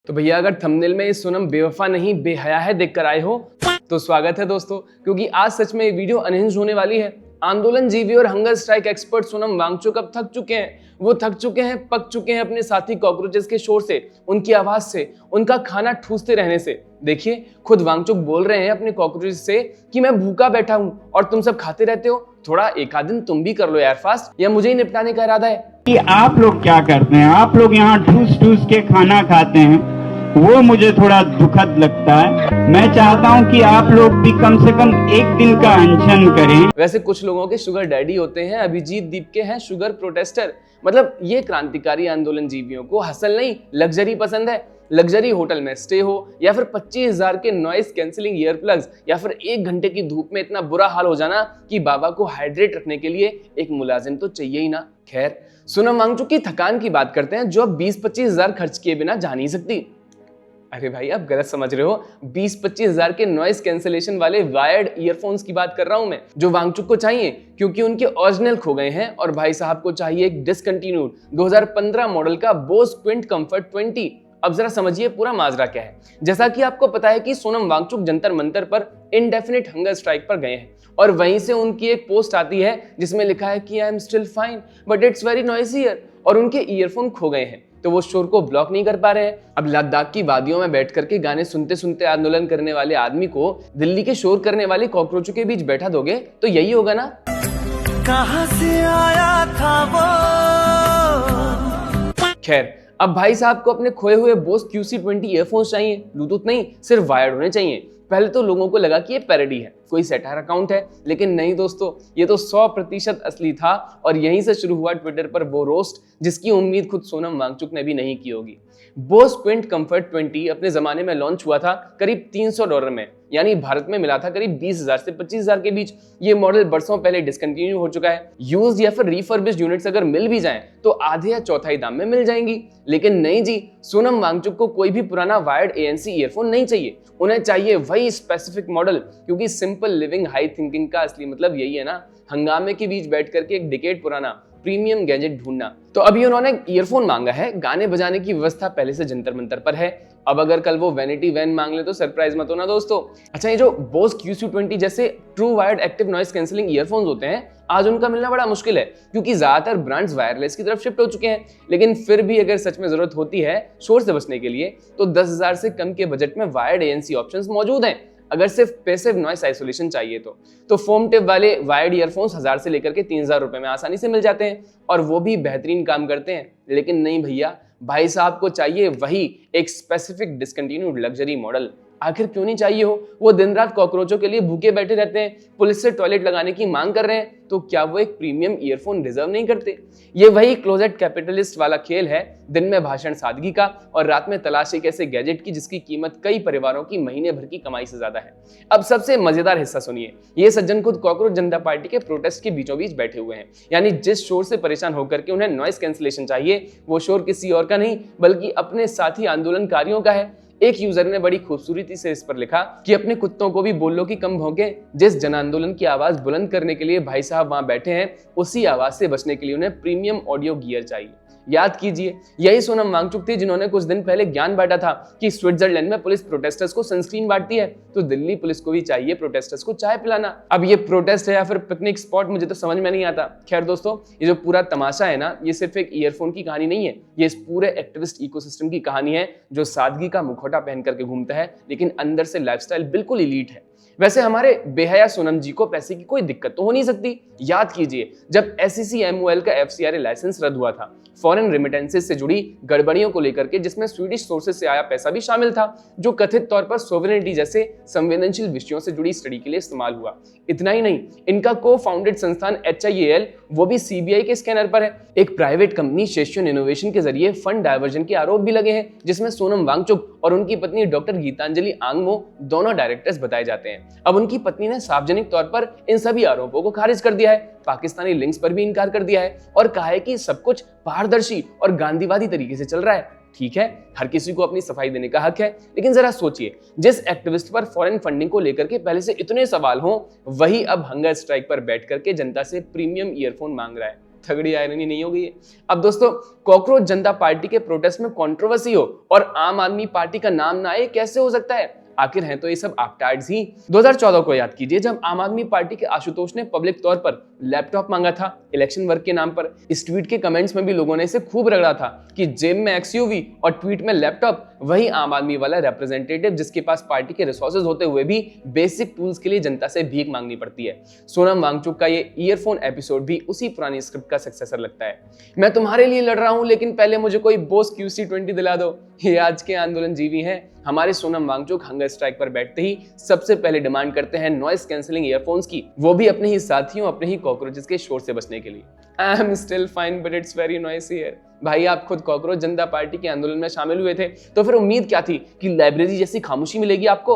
तो भैया अगर थंबनेल में इस सोनम बेवफा नहीं बेहया है देखकर आए हो तो स्वागत है दोस्तों, क्योंकि आज सच में ये वीडियो अनहिंज होने वाली है। आंदोलन जीवी और hunger strike expert Sonam Wangchuk अब थक चुके हैं। वो थक चुके हैं, पक चुके हैं अपने साथी कॉकरोचेस के शोर से, उनकी आवाज से, उनका खाना ठूसते रहने से। देखिए खुद वांगचुक बोल रहे हैं अपने कॉकरोचेस से कि मैं भूखा बैठा हूं और तुम सब खाते रहते हो, थोड़ा एक आध दिन तुम भी कर लो यार फास्ट, या मुझे ही निपटाने का इरादा है। कि आप लोग क्या करते हैं, आप लोग यहाँ ठूस ठूस के खाना खाते हैं, वो मुझे थोड़ा दुखद लगता है। मैं चाहता हूं कि आप लोग भी कम से कम एक दिन का अनशन करें। वैसे कुछ लोगों के शुगर डैडी होते हैं, अभिजीत दीप के हैं शुगर प्रोटेस्टर। मतलब ये क्रांतिकारी आंदोलन जीवियों को हसल नहीं लग्जरी पसंद है। लग्जरी होटल में स्टे हो या फिर 25,000 के नॉइस कैंसिलिंग ईयर प्लग्स या फिर 1 घंटे की धूप में इतना बुरा हाल हो जाना कि बाबा को हाइड्रेट रखने के लिए एक मुलाजिम तो चाहिए ही ना। खैर, सोनम वांगचुक की थकान की बात करते हैं जो अब 20-25,000 खर्च किए बिना जा नहीं सकती। अरे भाई आप गलत समझ रहे हो, 20-25,000 के नॉइस कैंसिलेशन वाले वायर्ड ईयरफोन्स की बात कर रहा हूं मैं, जो वांगचुक को चाहिए क्योंकि उनके ओरिजिनल खो गए हैं और भाई साहब को चाहिए एक डिसकंटिन्यूड 2015 मॉडल का बोस क्विंट कंफर्ट 20। अब जरा समझिए पूरा माजरा क्या है। जैसा कि आपको पता है कि सोनम वांगचुक जंतर मंतर पर इनडेफिनिट हंगर स्ट्राइक पर गए हैं और वहीं से उनकी एक पोस्ट आती है जिसमें लिखा है कि I am still fine but it's very noisy here, और उनके ईयरफोन खो गए हैं तो वो शोर को ब्लॉक नहीं कर पा रहे हैं। अब लद्दाख की वादियों में बैठ करके गाने सुनते सुनते आंदोलन करने वाले आदमी को दिल्ली के शोर करने वाले कॉकरोचों के बीच बैठा दोगे तो यही होगा ना। कहां से आया था वो। खैर, अब भाई साहब को अपने खोए हुए बोस QC20 ईयरफोन्स चाहिए, ब्लूटूथ नहीं सिर्फ वायर्ड होने चाहिए। पहले तो लोगों को लगा कि ये पैरोडी है, कोई सैटायर अकाउंट है, लेकिन नहीं दोस्तों, ये तो 100% असली था और यहीं से शुरू हुआ ट्विटर पर वो रोस्ट जिसकी उम्मीद खुद सोनम वांगचुक ने भी नहीं की होगी। बोस क्विंट कंफर्ट 20 अपने जमाने में लॉन्च हुआ था करीब $300 में, यानी भारत में मिला था करीब 20,000 से 25,000 के बीच। ये मॉडल बरसों पहले डिसकंटिन्यू हो चुका है। यूज्ड या फिर रिफर्बिश्ड यूनिट्स अगर मिल भी जाएं तो आधे या चौथाई दाम में मिल जाएंगी। लेकिन नहीं जी, सोनम वांगचुक को कोई भी पुराना वायर्ड ANC ईयरफोन नहीं चाहिए, उन्हें चाहिए वही स्पेसिफिक मॉडल, क्योंकि सिंपल लिविंग हाई थिंकिंग का असली मतलब यही है ना, हंगामे के बीच बैठ करके एक डिकेड पुराना प्रीमियम गैजेट ढूंढना। तो अभी उन्होंने ईयरफोन मांगा है, गाने बजाने की व्यवस्था पहले से जंतर मंतर पर है। अब अगर कल वो वैनिटी वैन मांग ले तो सरप्राइज मत होना दोस्तों। अच्छा, ये जो बोस QC20 जैसे true wired active noise cancelling earphones होते हैं, आज उनका मिलना बड़ा मुश्किल है क्योंकि ज्यादातर ब्रांड्स वायरलेस की तरफ शिफ्ट हो चुके हैं। लेकिन फिर भी अगर सच में जरूरत होती है शोर से बचने के लिए तो 10,000 से कम के बजट में वायर्ड ANC ऑप्शंस मौजूद हैं। अगर सिर्फ पैसिव नॉइस आइसोलेशन चाहिए तो फोम टिप वाले वायर्ड ईयरफोन्स 1000 से लेकर के 3,000 रुपए में आसानी से मिल जाते हैं और वो भी बेहतरीन काम करते हैं। लेकिन नहीं भैया, भाई साहब को चाहिए वही एक स्पेसिफिक डिसकंटिन्यूड लग्जरी मॉडल। आखिर क्यों नहीं चाहिए हो? वो दिन रात कॉकरोचों के लिए भूखे बैठे रहते हैं, पुलिस से टॉयलेट लगाने की मांग कर रहे हैं, तो क्या वो एक प्रीमियम ईयरफोन डिजर्व नहीं करते? ये वही क्लोजेट कैपिटलिस्ट वाला खेल है, दिन में भाषण सादगी का और रात में तलाश एक ऐसे गैजेट की जिसकी कीमत कई परिवारों की महीने भर की कमाई से ज्यादा है। अब सबसे मजेदार हिस्सा सुनिए, ये सज्जन खुद कॉकरोच जनता पार्टी के प्रोटेस्ट के बीचों बीच बैठे हुए हैं। यानी जिस शोर से परेशान होकर के उन्हें नॉइस कैंसिलेशन चाहिए, वो शोर किसी और का नहीं बल्कि अपने साथी आंदोलनकारियों का है। एक यूजर ने बड़ी खूबसूरती से इस पर लिखा कि अपने कुत्तों को भी बोलो कि कम भौंके। जिस जन आंदोलन की आवाज बुलंद करने के लिए भाई साहब वहां बैठे हैं, उसी आवाज से बचने के लिए उन्हें प्रीमियम ऑडियो गियर चाहिए। याद कीजिए, यही सोनम वांगचुक थी जिन्होंने कुछ दिन पहले ज्ञान बांटा था कि स्विट्जरलैंड में पुलिस प्रोटेस्टर्स को सनस्क्रीन बांटती है, तो दिल्ली पुलिस को भी चाहिए प्रोटेस्टर्स को चाय पिलाना। अब ये प्रोटेस्ट है या फिर पिकनिक स्पॉट, मुझे तो समझ में नहीं आता। खैर दोस्तों, ये जो पूरा तमाशा है ना, ये सिर्फ एक ईयरफोन की कहानी नहीं है, ये इस पूरे एक्टिविस्ट इकोसिस्टम की कहानी है जो सादगी का मुखौटा पहन करके घूमता है लेकिन अंदर से लाइफस्टाइल बिल्कुल इलीट है। वैसे हमारे बेहया सोनम जी को पैसे की कोई दिक्कत तो हो नहीं सकती। याद कीजिए, जब SEC MOL का FCRA लाइसेंस रद्द हुआ था, फॉरेन रेमिटेंसेस से जुड़ी गड़बड़ियों को लेकर के, जिसमें स्वीडिश सोर्सेस से आया पैसा भी शामिल था जो कथित तौर पर सोवरेनिटी जैसे संवेदनशील विषयों से जुड़ी स्टडी के लिए इस्तेमाल हुआ। इतना ही नहीं, इनका को फाउंडेड संस्थान HIAL वो भी CBI के स्कैनर पर है। एक प्राइवेट कंपनी शेशियन इनोवेशन के जरिए फंड डायवर्जन के आरोप भी लगे हैं, जिसमें सोनम वांगचुक और उनकी पत्नी डॉक्टर गीतांजलि आंगमो दोनों डायरेक्टर्स बताए जाते हैं। अब उनकी पत्नी ने सार्वजनिक तौर पर इन सभी आरोपों को खारिज कर दिया है, पाकिस्तानी लिंक्स पर भी इनकार कर दिया है और कहा है कि सब कुछ पारदर्शी और गांधीवादी तरीके से चल रहा है। ठीक है, हर किसी को अपनी सफाई देने का हक है, लेकिन जरा सोचिए, जिस एक्टिविस्ट पर फॉरेन फंडिंग को लेकर के पहले से इतने सवाल हों, वही अब हंगर स्ट्राइक पर बैठ करके जनता से प्रीमियम ईयरफोन मांग रहा है। तगड़ी आयरनी नहीं हो गई है? अब दोस्तों, कॉकरोच जनता पार्टी के प्रोटेस्ट में कंट्रोवर्सी हो और आम आदमी पार्टी का नाम ना आए, कैसे हो सकता है? आखिर हैं तो ये सब आपटार्ड्स ही। 2014 को याद कीजिए, जब आम आदमी पार्टी के आशुतोष ने पब्लिक तौर पर लैपटॉप मांगा था इलेक्शन वर्क के नाम पर। इस ट्वीट के कमेंट्स में भी लोगों ने इसे खूब रगड़ा था कि जेब में एक्सयूवी और ट्वीट में लैपटॉप, वही आम आदमी वाला रिप्रेजेंटेटिव जिसके पास पार्टी के रिसोर्सेज होते हुए भी बेसिक टूल्स के लिए जनता से भीख मांगनी पड़ती है। सोनम वांगचुक का ये ईयरफोन एपिसोड भी उसी पुरानी स्क्रिप्ट का सक्सेसर लगता है। मैं तुम्हारे लिए लड़ रहा हूं, लेकिन पहले मुझे कोई बोस QC20 दिला दो। ये आज के आंदोलन जीवी हैं। हमारे सोनम वांगचुक हंगर स्ट्राइक पर बैठते ही सबसे पहले डिमांड करते हैं नॉइस कैंसिलिंग ईयरफोन्स की, वो भी अपने ही साथियों, अपने ही कॉकरोचेस के शोर से बचने के लिए। I am still fine but it's very noisy here. भाई, आप खुद कॉकरोच जनता पार्टी के आंदोलन में शामिल हुए थे, तो फिर उम्मीद क्या थी कि लाइब्रेरी जैसी खामोशी मिलेगी आपको?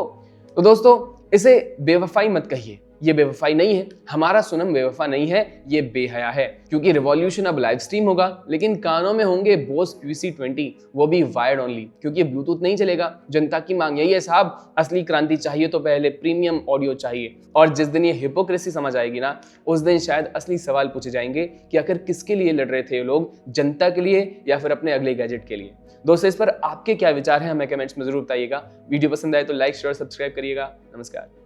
तो दोस्तों, इसे बेवफाई मत कहिए, ये बेवफाई नहीं है। हमारा सोनम बेवफा नहीं है, ये बेहया है। क्योंकि रिवॉल्यूशन अब लाइव स्ट्रीम होगा, लेकिन कानों में होंगे बोस QC20, वो भी वायर्ड ओनली, क्योंकि ब्लूटूथ नहीं चलेगा। जनता की मांग यही है साहब, असली क्रांति चाहिए तो पहले प्रीमियम ऑडियो चाहिए। और जिस दिन ये हिपोक्रेसी समझ आएगी ना, उस दिन शायद असली सवाल पूछे जाएंगे कि आखिर किसके लिए लड़ रहे थे ये लोग, जनता के लिए या फिर अपने अगले गैजेट के लिए। दोस्तों, इस पर आपके क्या विचार हैं, हमें कमेंट्स में जरूर बताइएगा। वीडियो पसंद आए तो लाइक, शेयर, सब्सक्राइब करिएगा। नमस्कार।